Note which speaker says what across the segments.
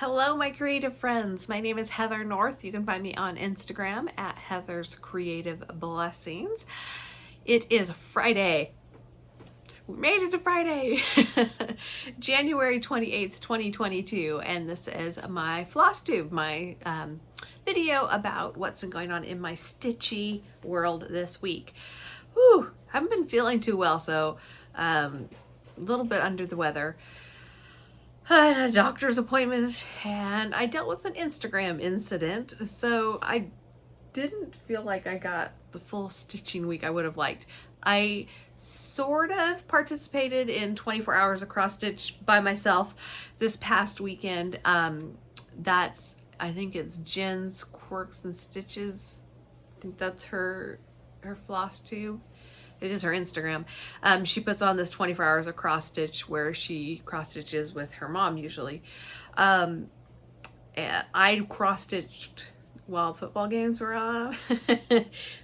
Speaker 1: Hello, my creative friends. My name is Heather North. You can find me on Instagram at Heather's Creative Blessings. It is Friday. We made it to Friday, January 28th, 2022, and this is my Flosstube, my video about what's been going on in my Stitchy world this week. Whew, haven't been feeling too well, so a little bit under the weather. I had a doctor's appointment and I dealt with an Instagram incident, so I didn't feel like I got the full stitching week I would have liked. I sort of participated in 24 hours of cross stitch by myself this past weekend. I think it's Jen's Quirks and Stitches. I think that's her Flosstube. It is her Instagram. She puts on this 24 hours of cross stitch where she cross stitches with her mom usually. I cross stitched while football games were on.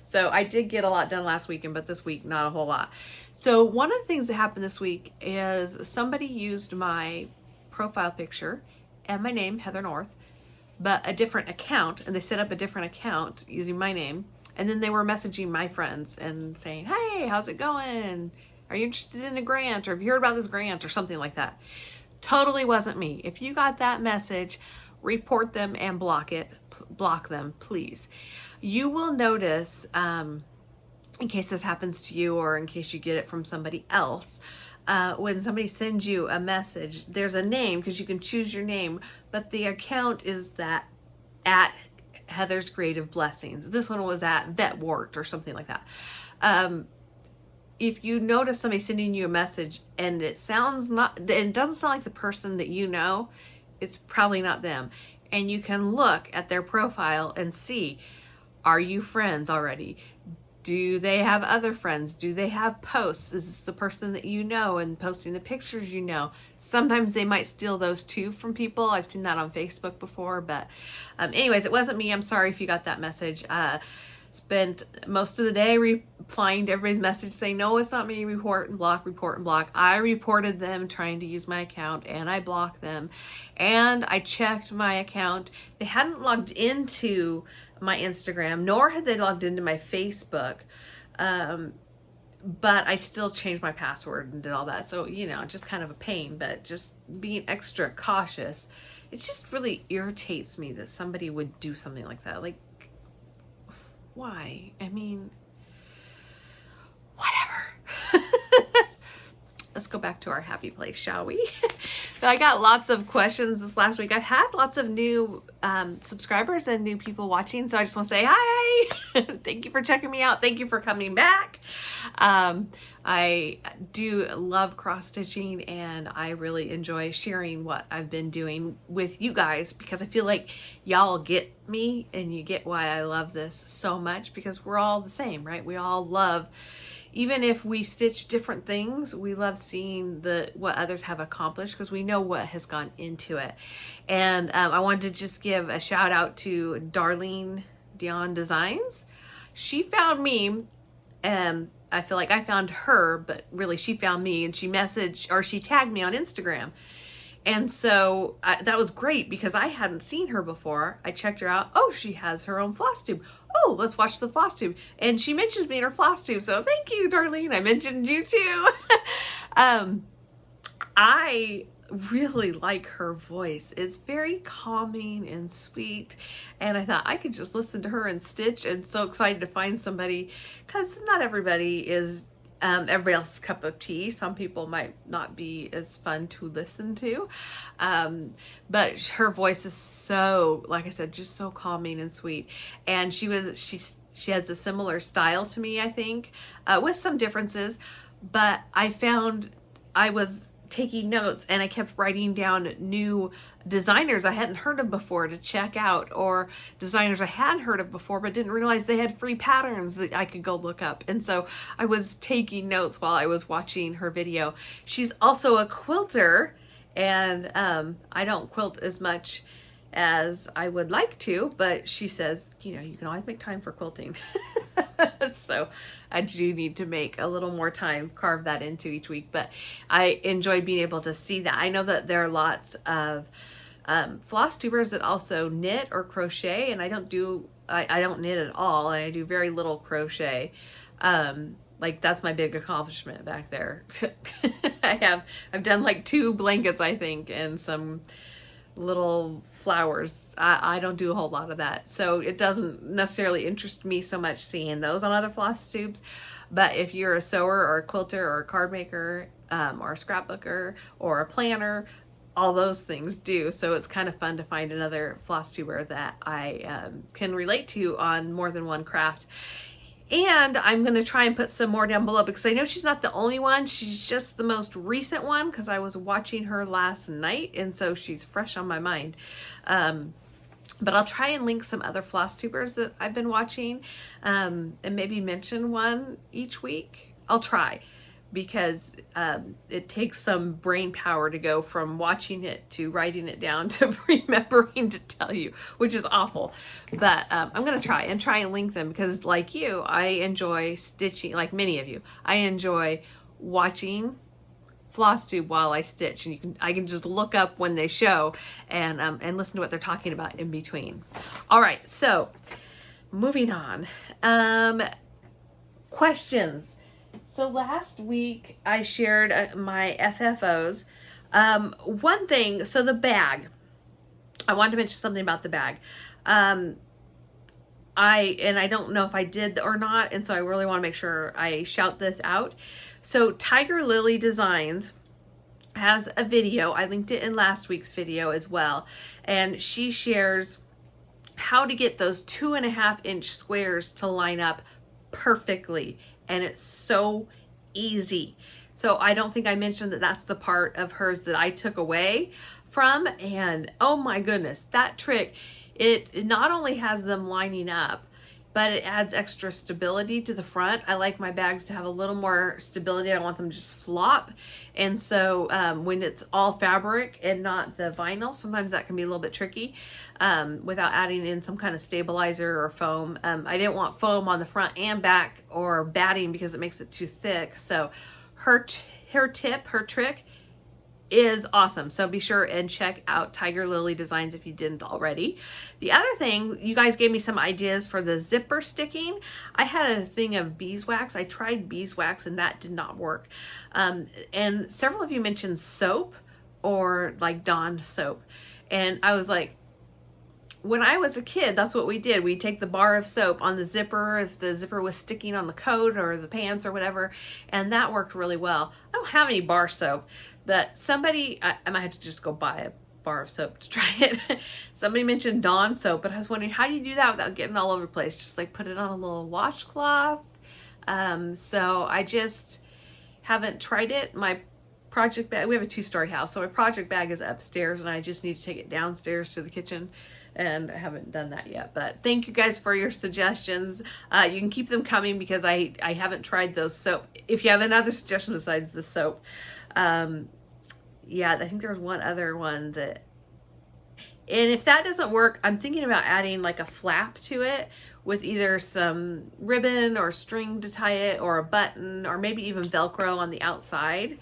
Speaker 1: So I did get a lot done last weekend, but this week not a whole lot. So one of the things that happened this week is somebody used my profile picture and my name, Heather North, but a different account, and they set up a different account using my name. And then they were messaging my friends and saying, hey, how's it going? Are you interested in a grant? Or have you heard about this grant? Or something like that. Totally wasn't me. If you got that message, report them and block them, please. You will notice, in case this happens to you or in case you get it from somebody else, when somebody sends you a message, there's a name because you can choose your name, but the account is that at Heather's Creative Blessings. This one was at Vetwart or something like that. If you notice somebody sending you a message and it doesn't sound like the person that you know, it's probably not them. And you can look at their profile and see, are you friends already? Do they have other friends? Do they have posts? Is this the person that you know and posting the pictures you know? Sometimes they might steal those too from people. I've seen that on Facebook before, but anyways, it wasn't me. I'm sorry if you got that message. Spent most of the day replying to everybody's message saying, no, it's not me, report and block, report and block. I reported them trying to use my account and I blocked them. And I checked my account. They hadn't logged into my Instagram, nor had they logged into my Facebook. But I still changed my password and did all that. So, you know, just kind of a pain, but just being extra cautious. It just really irritates me that somebody would do something like that. Like, why? I mean, whatever. Let's go back to our happy place, shall we? So I got lots of questions this last week. I've had lots of new subscribers and new people watching, so I just want to say hi. Thank you for checking me out. Thank you for coming back. I do love cross-stitching, and I really enjoy sharing what I've been doing with you guys because I feel like y'all get me and you get why I love this so much, because we're all the same, right? We all love, even if we stitch different things, we love seeing what others have accomplished because we know what has gone into it. And I wanted to just give a shout out to Darlene Dion Designs. She found me, and I feel like I found her, but really she found me, and she tagged me on Instagram. And so that was great because I hadn't seen her before. I checked her out. Oh, she has her own Flosstube. Oh, let's watch the Flosstube. And she mentioned me in her Flosstube. So thank you, Darlene. I mentioned you too. I really like her voice. It's very calming and sweet. And I thought I could just listen to her and stitch, and so excited to find somebody, because not everybody is everybody else's cup of tea. Some people might not be as fun to listen to, but her voice is so, like I said, just so calming and sweet. And she has a similar style to me, I think, with some differences. But I found I was taking notes and I kept writing down new designers I hadn't heard of before to check out, or designers I had heard of before but didn't realize they had free patterns that I could go look up. And so I was taking notes while I was watching her video. She's also a quilter, and I don't quilt as much as I would like to, but she says, you know, you can always make time for quilting. So I do need to make a little more time, carve that into each week, but I enjoy being able to see that. I know that there are lots of floss tubers that also knit or crochet, and I don't knit at all, and I do very little crochet. Like that's my big accomplishment back there. I've done like 2 blankets, I think, and some little flowers. I don't do a whole lot of that, so it doesn't necessarily interest me so much seeing those on other floss tubes. But if you're a sewer or a quilter or a card maker, or a scrapbooker or a planner, all those things do. So it's kind of fun to find another floss tuber that I can relate to on more than one craft. And I'm going to try and put some more down below because I know she's not the only one. She's just the most recent one because I was watching her last night, and so she's fresh on my mind. But I'll try and link some other floss tubers that I've been watching, and maybe mention one each week. I'll try, because it takes some brain power to go from watching it to writing it down to remembering to tell you, which is awful. But I'm going to try and link them because, like you, I enjoy stitching, like many of you. I enjoy watching Flosstube while I stitch, and I can just look up when they show and listen to what they're talking about in between. All right, so moving on. Questions. So last week I shared my FFOs. One thing, so the bag. I wanted to mention something about the bag. I don't know if I did or not, and so I really want to make sure I shout this out. So Tiger Lily Designs has a video. I linked it in last week's video as well, and she shares how to get those 2.5-inch squares to line up perfectly, and it's so easy. So I don't think I mentioned that that's the part of hers that I took away from, and oh my goodness, that trick, it not only has them lining up, but it adds extra stability to the front. I like my bags to have a little more stability. I don't want them to just flop. And so when it's all fabric and not the vinyl, sometimes that can be a little bit tricky without adding in some kind of stabilizer or foam. I didn't want foam on the front and back or batting because it makes it too thick. So her trick is awesome. So be sure and check out Tiger Lily Designs if you didn't already. The other thing, you guys gave me some ideas for the zipper sticking. I had a thing of beeswax. I tried beeswax and that did not work. And several of you mentioned soap or like Dawn soap. And I was like, when I was a kid, that's what we did. We'd take the bar of soap on the zipper if the zipper was sticking on the coat or the pants or whatever, and that worked really well. I don't have any bar soap, but somebody, I might have to just go buy a bar of soap to try it. Somebody mentioned Dawn soap, but I was wondering, how do you do that without getting all over the place? Just like put it on a little washcloth. So I just haven't tried it. My project bag, we have a 2-story house, so my project bag is upstairs and I just need to take it downstairs to the kitchen. And I haven't done that yet, but thank you guys for your suggestions. You can keep them coming because I haven't tried those soap. If you have another suggestion besides the soap, yeah, I think there was one other one that, and if that doesn't work, I'm thinking about adding like a flap to it with either some ribbon or string to tie it, or a button, or maybe even Velcro on the outside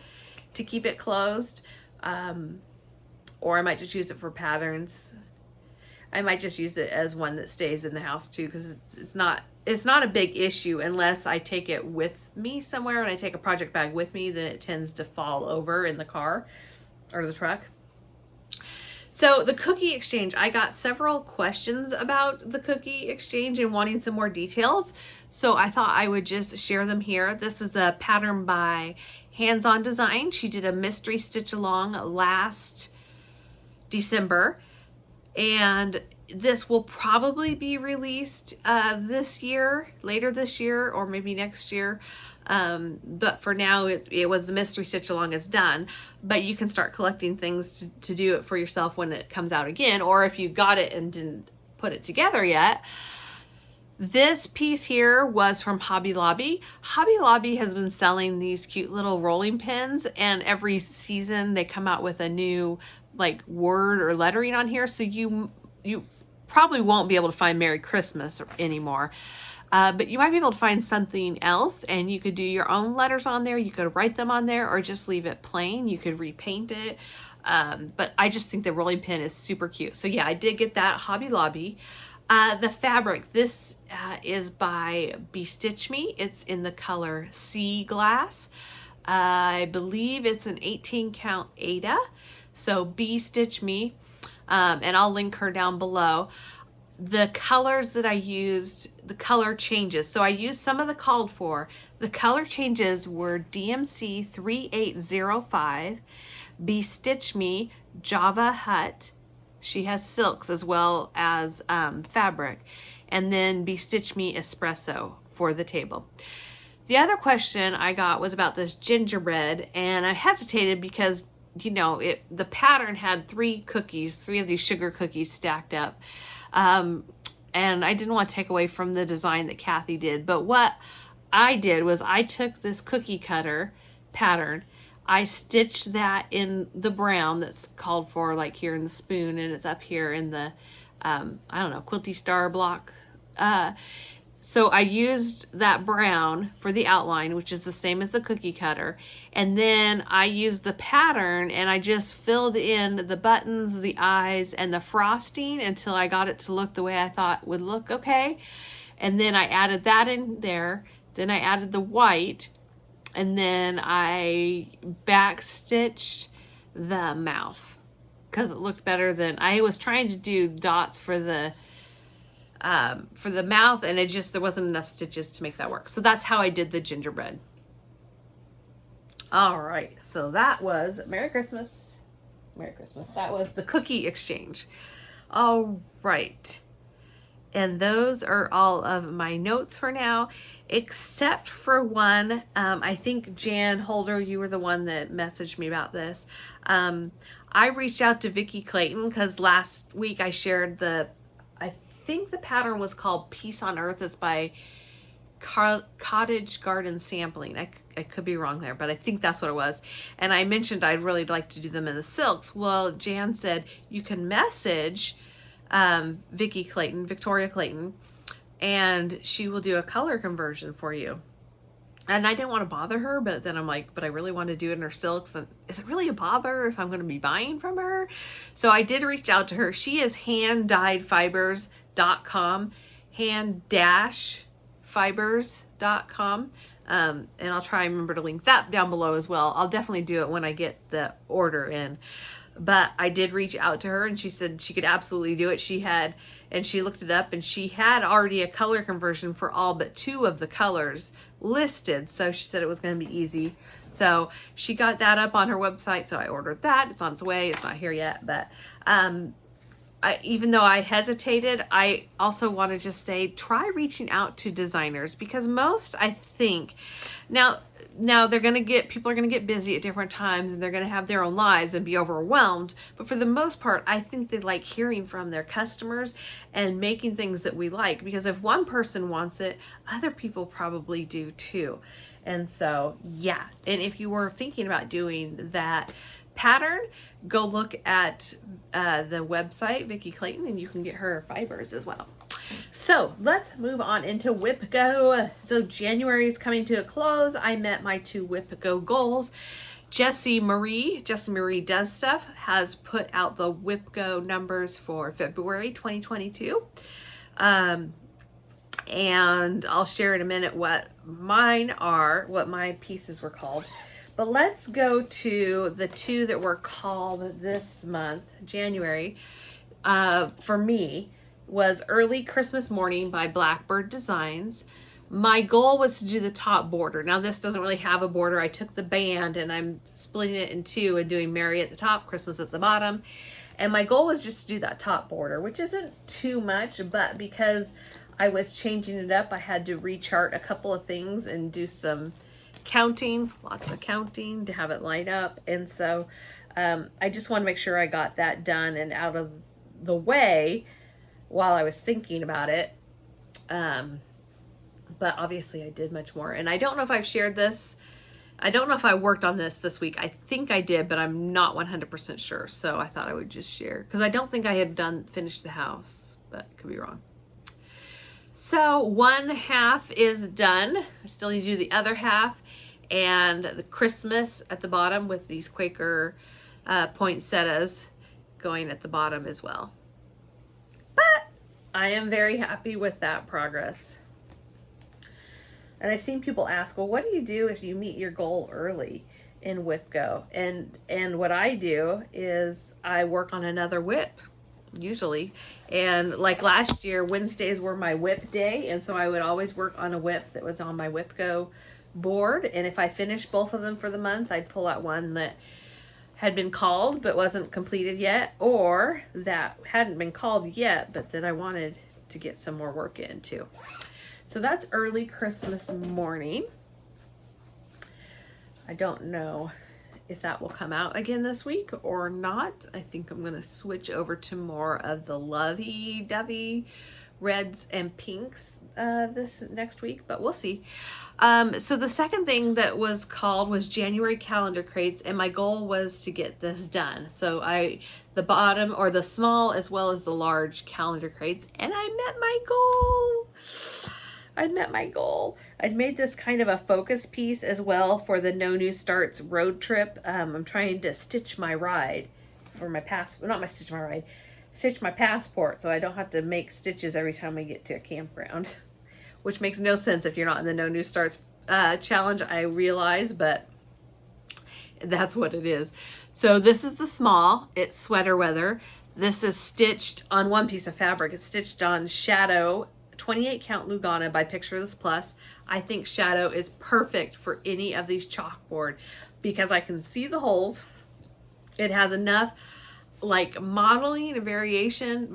Speaker 1: to keep it closed. Or I might just use it for patterns. I might just use it as one that stays in the house too, because it's not a big issue unless I take it with me somewhere. When I take a project bag with me, then it tends to fall over in the car or the truck. So the cookie exchange, I got several questions about the cookie exchange and wanting some more details. So I thought I would just share them here. This is a pattern by Hands On Design. She did a mystery stitch along last December. And this will probably be released this year, later this year, or maybe next year. But for now, it was the mystery stitch along is done. But you can start collecting things to do it for yourself when it comes out again. Or if you got it and didn't put it together yet. This piece here was from Hobby Lobby. Hobby Lobby has been selling these cute little rolling pins, and every season they come out with a new like word or lettering on here, so you probably won't be able to find Merry Christmas anymore, but you might be able to find something else, and you could do your own letters on there. You could write them on there or just leave it plain. You could repaint it. But I just think the rolling pin is super cute. So yeah, I did get that at Hobby Lobby. The fabric, this is by Stitch Me. It's in the color Sea Glass. I believe it's an 18 count Ada. So Stitch Me, and I'll link her down below. The colors that I used, the color changes. So I used some of the called for. The color changes were DMC 3805, Stitch Me, Java Hut. She has silks as well as fabric. And then Stitch Me Espresso for the table. The other question I got was about this gingerbread, and I hesitated because, you know, the pattern had three of these sugar cookies stacked up. And I didn't want to take away from the design that Kathy did. But what I did was I took this cookie cutter pattern, I stitched that in the brown that's called for, like here in the spoon, and it's up here in the, I don't know, Quilty Star block. So I used that brown for the outline, which is the same as the cookie cutter. And then I used the pattern and I just filled in the buttons, the eyes, and the frosting until I got it to look the way I thought would look okay. And then I added that in there. Then I added the white, and then I backstitched the mouth because it looked better than, I was trying to do dots for the mouth, and there wasn't enough stitches to make that work. So that's how I did the gingerbread. All right, so that was Merry Christmas. Merry Christmas. That was the cookie exchange. All right. And those are all of my notes for now, except for one. I think Jan Holder, you were the one that messaged me about this. I reached out to Vicki Clayton because last week I shared I think the pattern was called Peace on Earth. It's by Cottage Garden Sampling. I could be wrong there, but I think that's what it was. And I mentioned I'd really like to do them in the silks. Well, Jan said you can message Victoria Clayton, and she will do a color conversion for you. And I didn't want to bother her, but then I'm like, but I really want to do it in her silks, and is it really a bother if I'm going to be buying from her? So I did reach out to her. She is hand-dyedfibers.com, hand-fibers.com. And I'll try and remember to link that down below as well. I'll definitely do it when I get the order in. But I did reach out to her and she said she could absolutely do it. She looked it up and she had already a color conversion for all but 2 of the colors listed. So she said it was going to be easy. So she got that up on her website. So I ordered that. It's on its way. It's not here yet. But even though I hesitated, I also want to just say, try reaching out to designers, because most, I think, now people are going to get busy at different times and they're going to have their own lives and be overwhelmed. But for the most part, I think they like hearing from their customers and making things that we like, because if one person wants it, other people probably do too. And so, yeah. And if you were thinking about doing that pattern, go look at the website, Vicki Clayton, and you can get her fibers as well. So let's move on into WIPGO. So January is coming to a close. I met my 2 WIPGO goals. Jessie Marie Does Stuff has put out the WIPGO numbers for February 2022. And I'll share in a minute what my pieces were called. But let's go to the 2 that were called this month, January. For me, was Early Christmas Morning by Blackbird Designs. My goal was to do the top border. Now this doesn't really have a border. I took the band and I'm splitting it in 2 and doing Merry at the top, Christmas at the bottom. And my goal was just to do that top border, which isn't too much, but because I was changing it up, I had to rechart a couple of things and do some counting, lots of counting to have it line up. And so I just want to make sure I got that done and out of the way while I was thinking about it. But obviously I did much more, and I don't know if I've shared this. I don't know if I worked on this week. I think I did, but I'm not 100% sure. So I thought I would just share, because I don't think I had finished the house, but could be wrong. So 1 half is done. I still need to do the other half, and the Christmas at the bottom with these Quaker poinsettias going at the bottom as well. But I am very happy with that progress. And I've seen people ask, well, what do you do if you meet your goal early in WIPGO? And what I do is I work on another WIP, usually. And like last year, Wednesdays were my WIP day, and so I would always work on a WIP that was on my WIPGO board. And if I finished both of them for the month, I'd pull out one that had been called but wasn't completed yet, or that hadn't been called yet but that I wanted to get some more work into. So that's early Christmas morning. I don't know if that will come out again this week or not. I think I'm going to switch over to more of the lovey-dovey reds and pinks this next week, but we'll see. So the second thing that was called was January calendar crates, and my goal was to get this done. So the bottom, or the small as well as the large calendar crates, and I met my goal. I'd made this kind of a focus piece as well for the No New Starts road trip. I'm trying to stitch my ride for my stitch my passport so I don't have to make stitches every time I get to a campground, which makes no sense if you're not in the No New Starts challenge, I realize, but that's what it is. So this is the small, it's sweater weather. This is stitched on one piece of fabric. It's stitched on Shadow 28 count Lugana by Picture This Plus. I think Shadow is perfect for any of these chalkboard because I can see the holes. It has enough like modeling and variegation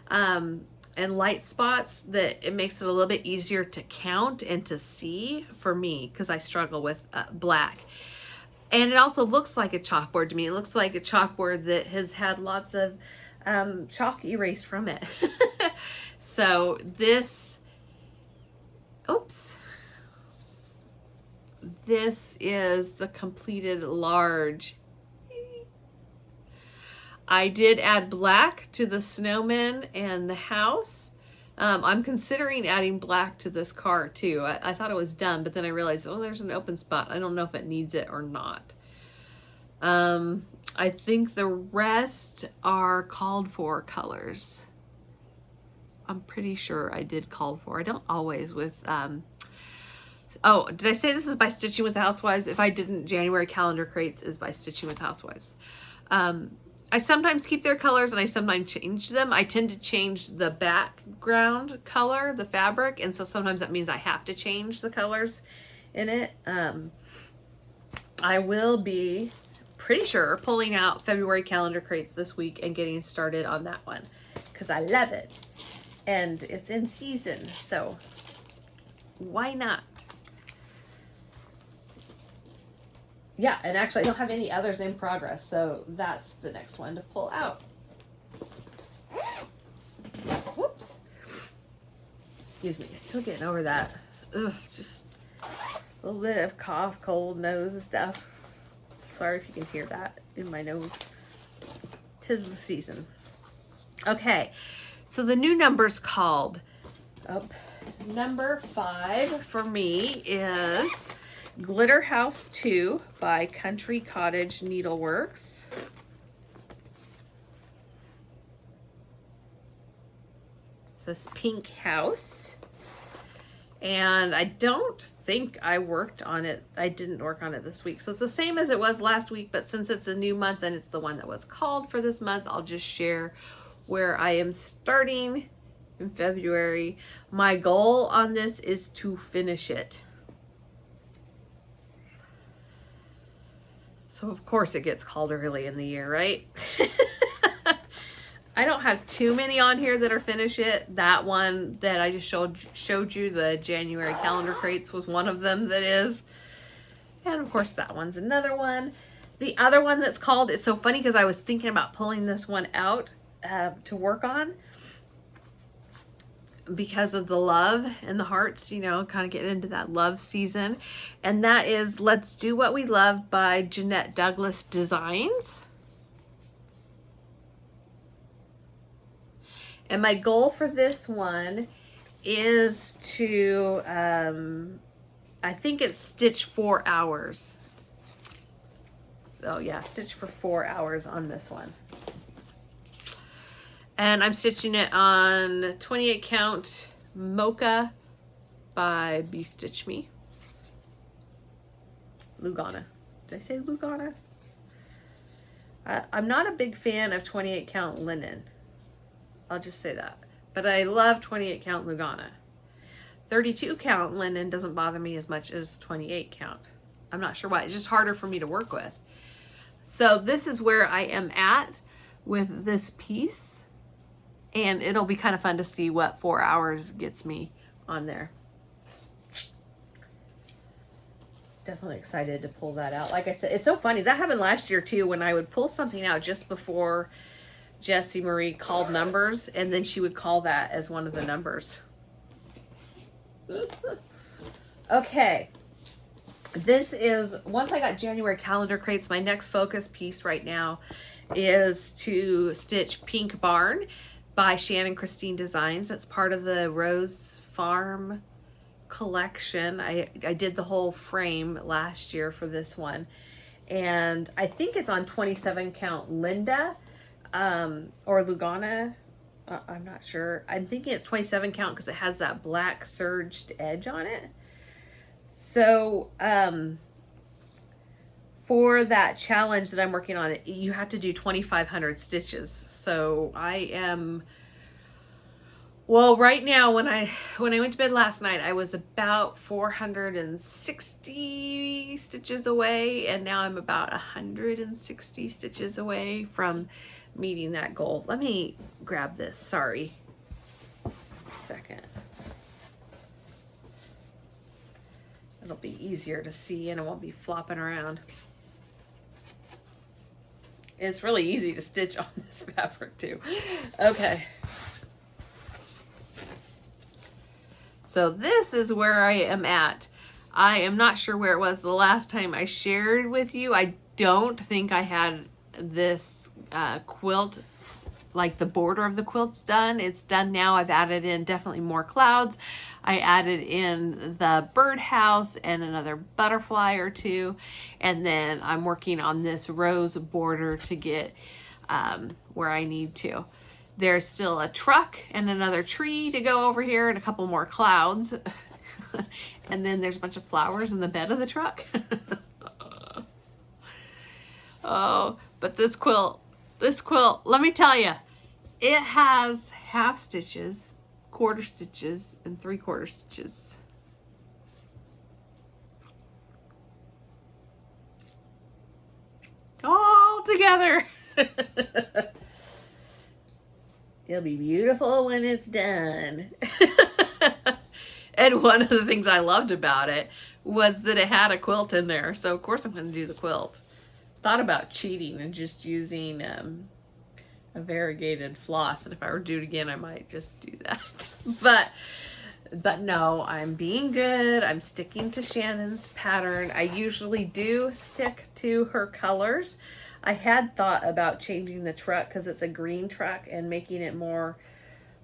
Speaker 1: and light spots that it makes it a little bit easier to count and to see for me, because I struggle with black. And it also looks like a chalkboard to me. It looks like a chalkboard that has had lots of chalk erased from it. So this is the completed large. I did add black to the snowman and the house. I'm considering adding black to this car too. I thought it was done, but then I realized, oh, there's an open spot. I don't know if it needs it or not. I think the rest are called for colors. I'm pretty sure I did called for. I don't always with, oh, did I say this is by Stitching with Housewives? If I didn't, January calendar crates is by Stitching with Housewives. I sometimes keep their colors and I sometimes change them. I tend to change the background color, the fabric, and so sometimes that means I have to change the colors in it. I will be pretty sure pulling out February calendar crates this week and getting started on that one because I love it and it's in season, so why not? Yeah, and actually I don't have any others in progress, so that's the next one to pull out. Whoops. Excuse me, still getting over that. Ugh, just a little bit of cough, cold, nose and stuff. Sorry if you can hear that in my nose. 'Tis the season. Okay, so the new number's called, number 5 for me is Glitter House 2 by Country Cottage Needleworks. It's this pink house. And I don't think I worked on it. I didn't work on it this week. So it's the same as it was last week, but since it's a new month and it's the one that was called for this month, I'll just share where I am starting in February. My goal on this is to finish it. So of course it gets called early in the year, right? I don't have too many on here that are finish it. That one that I just showed you, the January calendar crates, was one of them that is. And of course that one's another one. The other one that's called, it's so funny because I was thinking about pulling this one out to work on because of the love and the hearts, you know, kind of getting into that love season. And that is Let's Do What We Love by Jeanette Douglas Designs. And my goal for this one is to, I think it's stitch 4 hours. So yeah, stitch for 4 hours on this one. And I'm stitching it on 28 count Mocha by Be Stitch Me. Lugana. Did I say Lugana? I'm not a big fan of 28 count linen. I'll just say that. But I love 28 count Lugana. 32 count linen doesn't bother me as much as 28 count. I'm not sure why. It's just harder for me to work with. So this is where I am at with this piece. And it'll be kind of fun to see what 4 hours gets me on there. Definitely excited to pull that out. Like I said, it's so funny. That happened last year too, when I would pull something out just before Jessie Marie called numbers, and then she would call that as one of the numbers. Okay. This is, once I got January calendar crates, my next focus piece right now is to stitch Pink Barn by Shannon Christine Designs. That's part of the Rose Farm collection. I did the whole frame last year for this one, and I think it's on 27 count Linda or Lugana. I'm not sure. I'm thinking it's 27 count because it has that black serged edge on it. So for that challenge that I'm working on, you have to do 2,500 stitches. So I am, well, right now when I went to bed last night, I was about 460 stitches away, and now I'm about 160 stitches away from meeting that goal. Let me grab this. Sorry. Second. It'll be easier to see and it won't be flopping around. It's really easy to stitch on this fabric too. Okay. So this is where I am at. I am not sure where it was the last time I shared with you. I don't think I had this quilt, like the border of the quilt's done. It's done now. I've added in definitely more clouds. I added in the birdhouse and another butterfly or two. And then I'm working on this rose border to get where I need to. There's still a truck and another tree to go over here and a couple more clouds. And then there's a bunch of flowers in the bed of the truck. Oh, but this quilt, let me tell you, it has half stitches, quarter stitches, and 3/4 stitches. All together. It'll be beautiful when it's done. And one of the things I loved about it was that it had a quilt in there. So of course I'm going to do the quilt. Thought about cheating and just using a variegated floss, and if I were to do it again I might just do that. But no, I'm being good. I'm sticking to Shannon's pattern. I usually do stick to her colors. I had thought about changing the truck because it's a green truck and making it more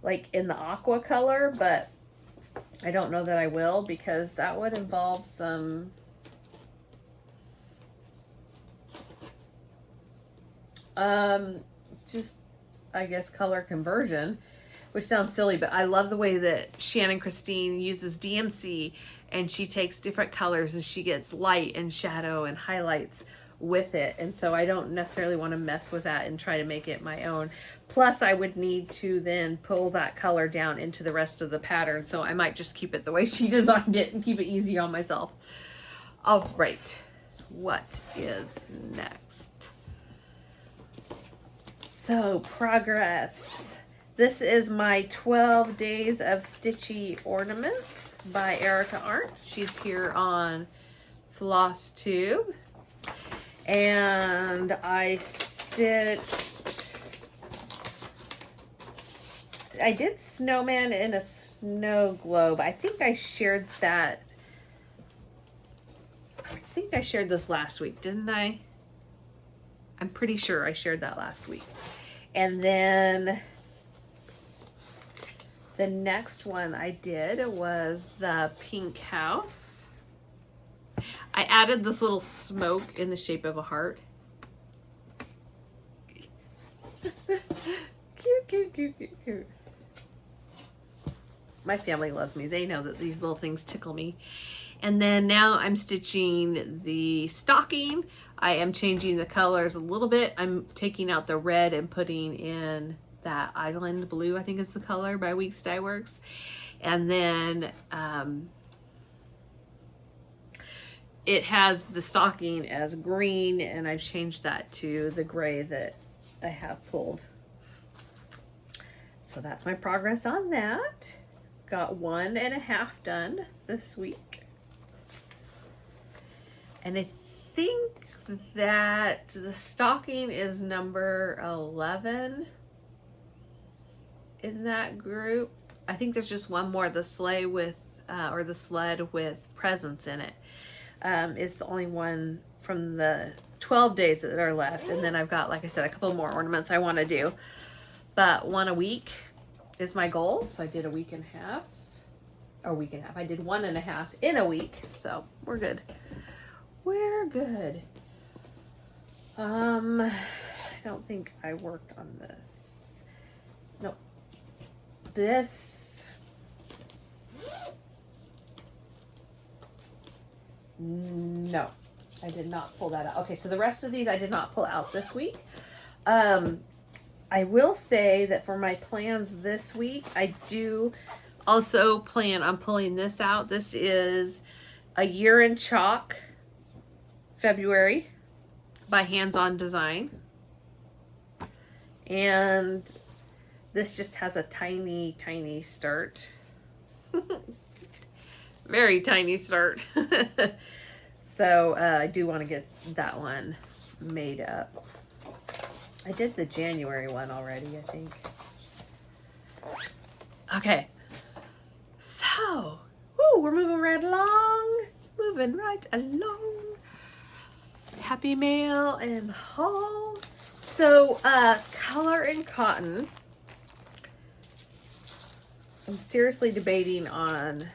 Speaker 1: like in the aqua color, but I don't know that I will, because that would involve some just, I guess, color conversion, which sounds silly, but I love the way that Shannon Christine uses DMC, and she takes different colors and she gets light and shadow and highlights with it. And so I don't necessarily want to mess with that and try to make it my own. Plus I would need to then pull that color down into the rest of the pattern. So I might just keep it the way she designed it and keep it easy on myself. All right, what is next? So progress. This is my 12 Days of Stitchy Ornaments by Erica Arndt. She's here on Flosstube. And I did snowman in a snow globe. I think I shared that. I think I shared this last week, didn't I? I'm pretty sure I shared that last week. And then the next one I did was the pink house. I added this little smoke in the shape of a heart. cute, cute, cute. My family loves me. They know that these little things tickle me. And then now I'm stitching the stocking. I am changing the colors a little bit. I'm taking out the red and putting in that island blue, I think is the color, by Weeks Dye Works. And then it has the stocking as green, and I've changed that to the gray that I have pulled. So that's my progress on that. Got 1.5 done this week. And I think that the stocking is number 11 in that group. I think there's just one more, the sleigh with, or the sled with presents in it. Is the only one from the 12 days that are left. And then I've got, like I said, a couple more ornaments I want to do. But 1 a week is my goal. So I did a week and a half. Or a week and a half. I did 1.5 in a week. So we're good. We're good. I don't think I worked on this. Nope. This. No, I did not pull that out. Okay, so the rest of these I did not pull out this week. I will say that for my plans this week, I do also plan on pulling this out. This is A Year in Chalk, February, by Hands On Design. And this just has a tiny, tiny start. Very tiny start. So I do want to get that one made up. I did the January one already, I think. Okay. So, woo, we're moving right along. Moving right along. Happy mail and haul. So, color and cotton. I'm seriously debating on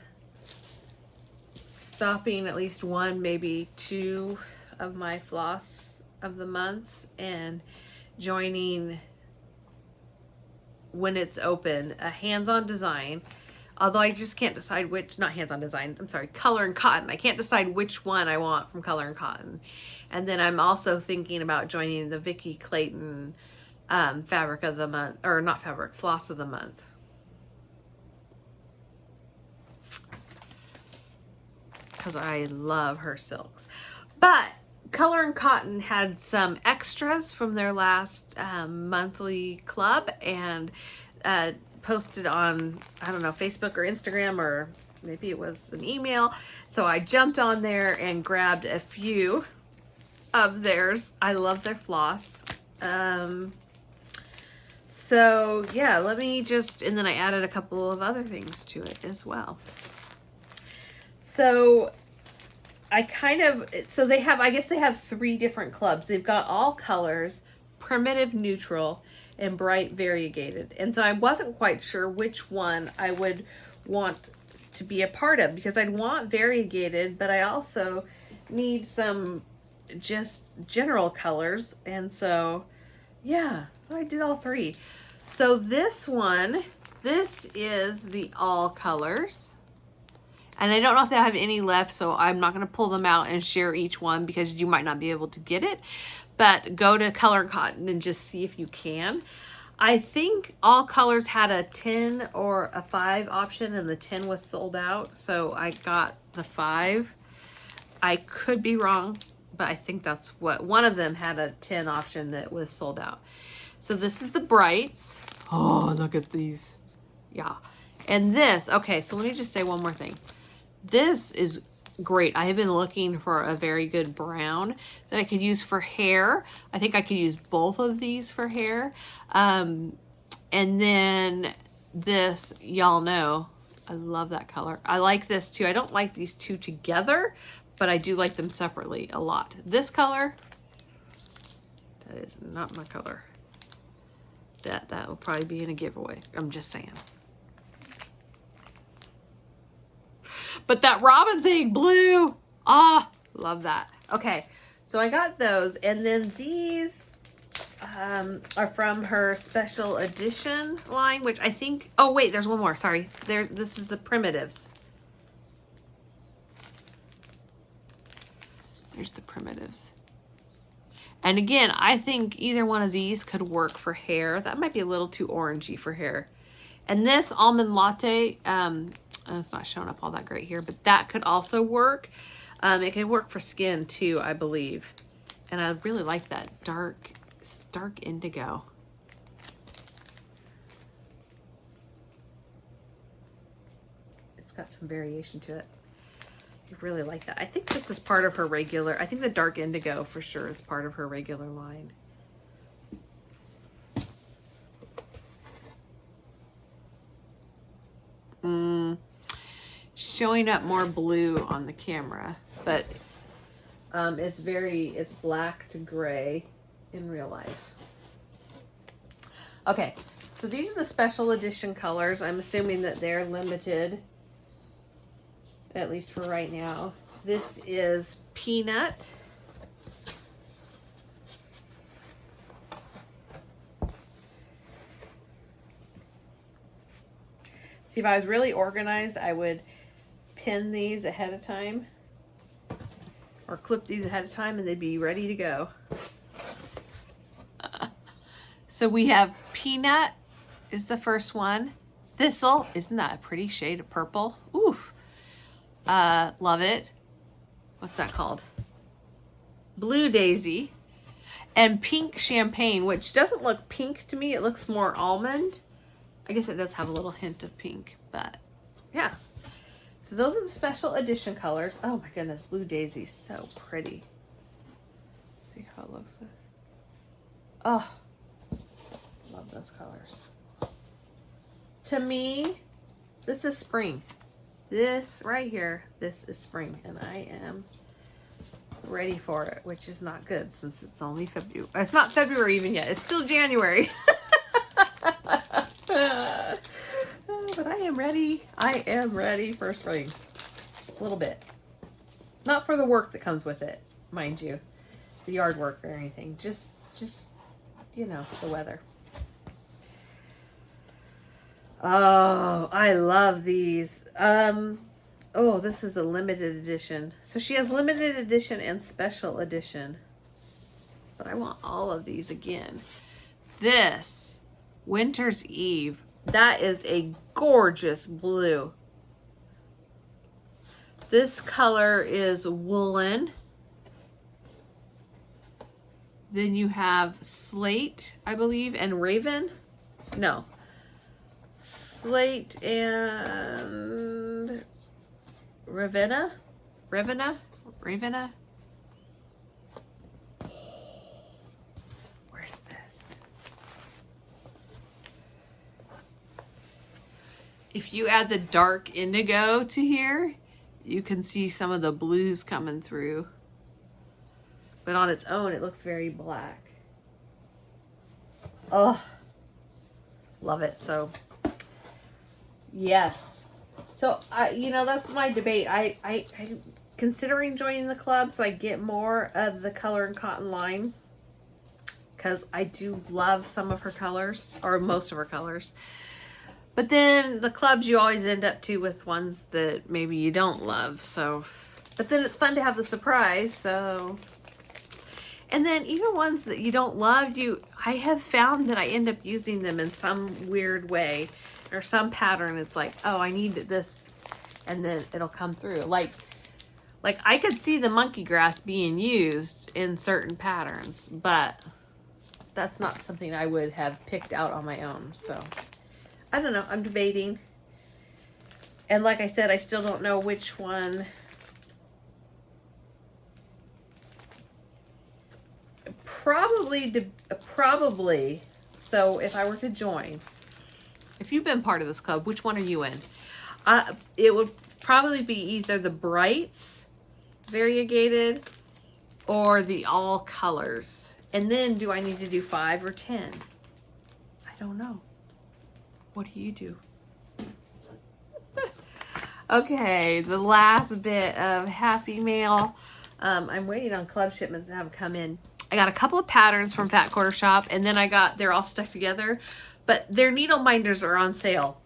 Speaker 1: stopping at least 1, maybe 2 of my floss of the months and joining, when it's open, a hands-on design. Although I just can't decide which, not hands-on design, I'm sorry, color and cotton. I can't decide which one I want from color and cotton. And then I'm also thinking about joining the Vicki Clayton fabric of the month, or not fabric, floss of the month. Because I love her silks. But Color and Cotton had some extras from their last monthly club, and posted on, I don't know, Facebook or Instagram, or maybe it was an email. So I jumped on there and grabbed a few of theirs. I love their floss. So yeah, let me just, and then I added a couple of other things to it as well. So I kind of, so they have, I guess they have 3 different clubs. They've got all colors, primitive, neutral, and bright variegated. And so I wasn't quite sure which one I would want to be a part of, because I'd want variegated, but I also need some just general colors. And so, yeah, so I did all 3. So this one, this is the all colors. And I don't know if they have any left, so I'm not going to pull them out and share each one because you might not be able to get it. But go to Color and Cotton and just see if you can. I think all colors had a 10 or a 5 option, and the 10 was sold out. So I got the 5. I could be wrong, but I think that's what, one of them had a 10 option that was sold out. So this is the brights. Oh, look at these. Yeah. And this, okay, so let me just say one more thing. This is great. I have been looking for a very good brown that I could use for hair. I think I could use both of these for hair. And then this, y'all know, I love that color. I like this too. I don't like these 2 together, but I do like them separately a lot. This color, that is not my color. That will probably be in a giveaway. I'm just saying. But that robin's egg blue, love that. Okay, so I got those, and then these are from her special edition line, which I think, oh wait, there's one more, sorry. This is the primitives. There's the primitives. And again, I think either one of these could work for hair. That might be a little too orangey for hair. And this almond latte, it's not showing up all that great here, but that could also work. It can work for skin too, I believe. And I really like that dark indigo. It's got some variation to it. I really like that. I think this is part of her regular, I think the dark indigo for sure is part of her regular line. Showing up more blue on the camera, but it's black to gray in real life. Okay, so these are the special edition colors. I'm assuming that they're limited, at least for right now. This is Peanut. See, if I was really organized, I would pin these ahead of time or clip these ahead of time and they'd be ready to go. So we have Peanut is the first one. Thistle, isn't that a pretty shade of purple? Ooh, love it. What's that called? Blue Daisy. And Pink Champagne, which doesn't look pink to me. It looks more almond. I guess it does have a little hint of pink, but yeah. So those are the special edition colors. Oh my goodness, Blue Daisy, so pretty. See how it looks. Oh, love those colors. To me, this is spring. This right here, this is spring, and I am ready for it, which is not good since it's only February. It's not February even yet. It's still January. But I am ready. I am ready for spring. A little bit. Not for the work that comes with it, mind you. The yard work or anything. Just you know, the weather. Oh, I love these. Oh, this is a limited edition. So she has limited edition and special edition. But I want all of these again. This Winter's Eve. That is a gorgeous blue. This color is Woolen. Then you have Slate, I believe, and Raven. No. Slate and Ravenna. Ravenna? Where's this? If you add the dark indigo to here, you can see some of the blues coming through. But on its own, it looks very black. Oh, love it. So, yes. So, you know, that's my debate. I'm considering joining the club so I get more of the Color and Cotton line. Because I do love some of her colors, or most of her colors. But then the clubs you always end up with ones that maybe you don't love. So, but then it's fun to have the surprise. So, and then even ones that you don't love, I have found that I end up using them in some weird way or some pattern. It's like, oh, I need this, and then it'll come through. Like I could see the monkey grass being used in certain patterns, but that's not something I would have picked out on my own. So I don't know. I'm debating. And like I said, I still don't know which one. Probably. So if I were to join, if you've been part of this club, which one are you in? It would probably be either the brights, variegated, or the all colors. And then do I need to do 5 or 10? I don't know. What do you do? Okay, the last bit of Happy Mail. I'm waiting on club shipments to have come in. I got a couple of patterns from Fat Quarter Shop, and then they're all stuck together, but their needle minders are on sale.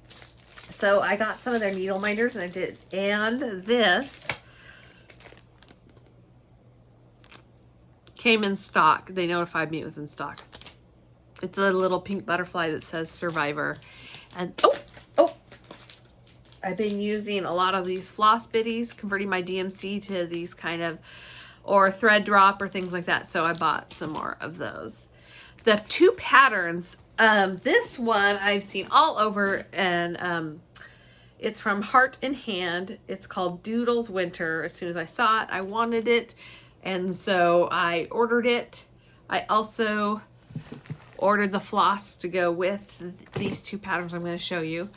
Speaker 1: So I got some of their needle minders, and this came in stock. They notified me it was in stock. It's a little pink butterfly that says Survivor. And I've been using a lot of these floss biddies, converting my DMC to these kind of, or thread drop or things like that. So I bought some more of those. The two patterns, this one I've seen all over, and it's from Heart and Hand. It's called Doodles Winter. As soon as I saw it, I wanted it. And so I ordered it. I also ordered the floss to go with these two patterns I'm going to show you.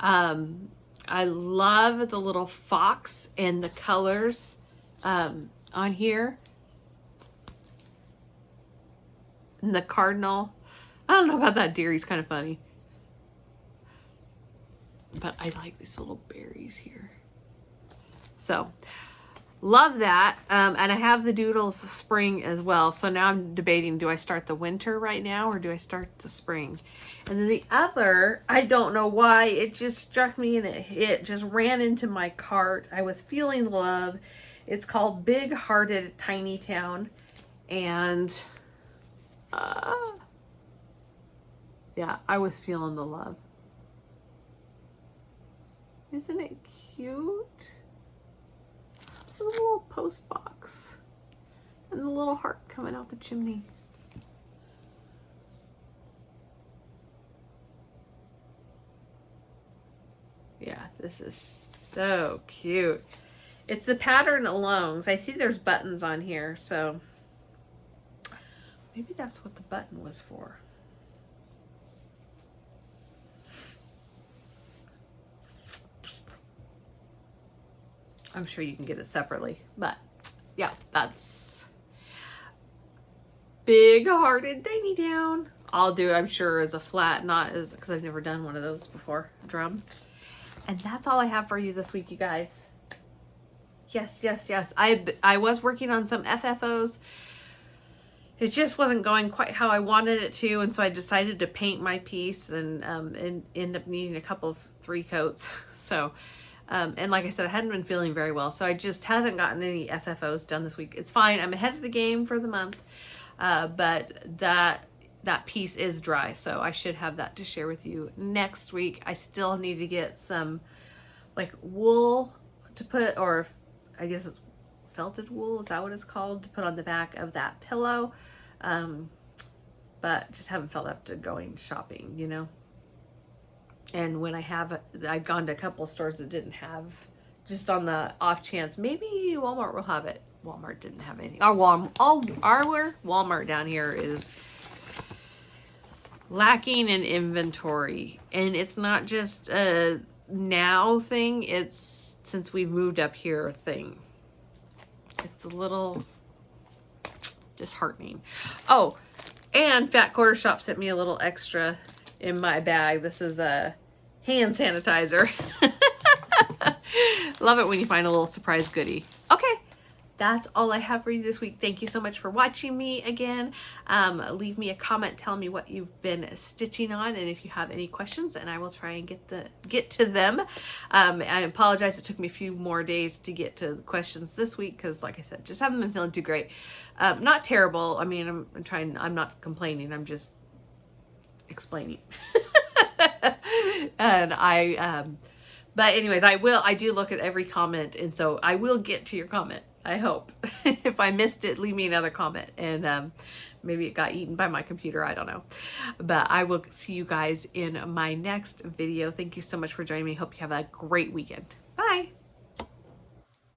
Speaker 1: I love the little fox and the colors on here. And the cardinal. I don't know about that deer. He's kind of funny. But I like these little berries here. So, love that. And I have the Doodles Spring as well. So now I'm debating, do I start the winter right now or do I start the spring? And then the other, I don't know why, it just struck me and it just ran into my cart. I was feeling love. It's called Big Hearted Tiny Town. And yeah, I was feeling the love. Isn't it cute? The little post box and the little heart coming out the chimney. Yeah, this is so cute. It's the pattern alone. I see there's buttons on here, so maybe that's what the button was for. I'm sure you can get it separately, but yeah, that's Big Hearted Tiny Town. I'll do it, I'm sure, as a flat, not as, because I've never done one of those before, drum. And that's all I have for you this week, you guys. Yes. I was working on some FFOs. It just wasn't going quite how I wanted it to, and so I decided to paint my piece and end up needing a couple of 3 coats. So, and like I said, I hadn't been feeling very well, so I just haven't gotten any FFOs done this week. It's fine. I'm ahead of the game for the month, but that piece is dry, so I should have that to share with you next week. I still need to get some like wool to put, or I guess it's felted wool, is that what it's called, to put on the back of that pillow. But just haven't felt up to going shopping, you know. And when I've gone to a couple of stores that didn't have, just on the off chance, maybe Walmart will have it. Walmart didn't have anything. Our Walmart down here is lacking in inventory, and it's not just a now thing, it's since we moved up here thing. It's a little disheartening. Oh, and Fat Quarter Shop sent me a little extra in my bag. This is a hand sanitizer. Love it when you find a little surprise goodie. Okay, that's all I have for you this week. Thank you so much for watching me again. Leave me a comment telling me what you've been stitching on, and if you have any questions, and I will try and get to them. I apologize, it took me a few more days to get to the questions this week because, like I said, just haven't been feeling too great. Not terrible. I mean, I'm not complaining. I'm just explaining. And but anyways, I do look at every comment, and so I will get to your comment, I hope. If I missed it, leave me another comment, and maybe it got eaten by my computer, I don't know. But I will see you guys in my next video. Thank you so much for joining me. Hope you have a great weekend.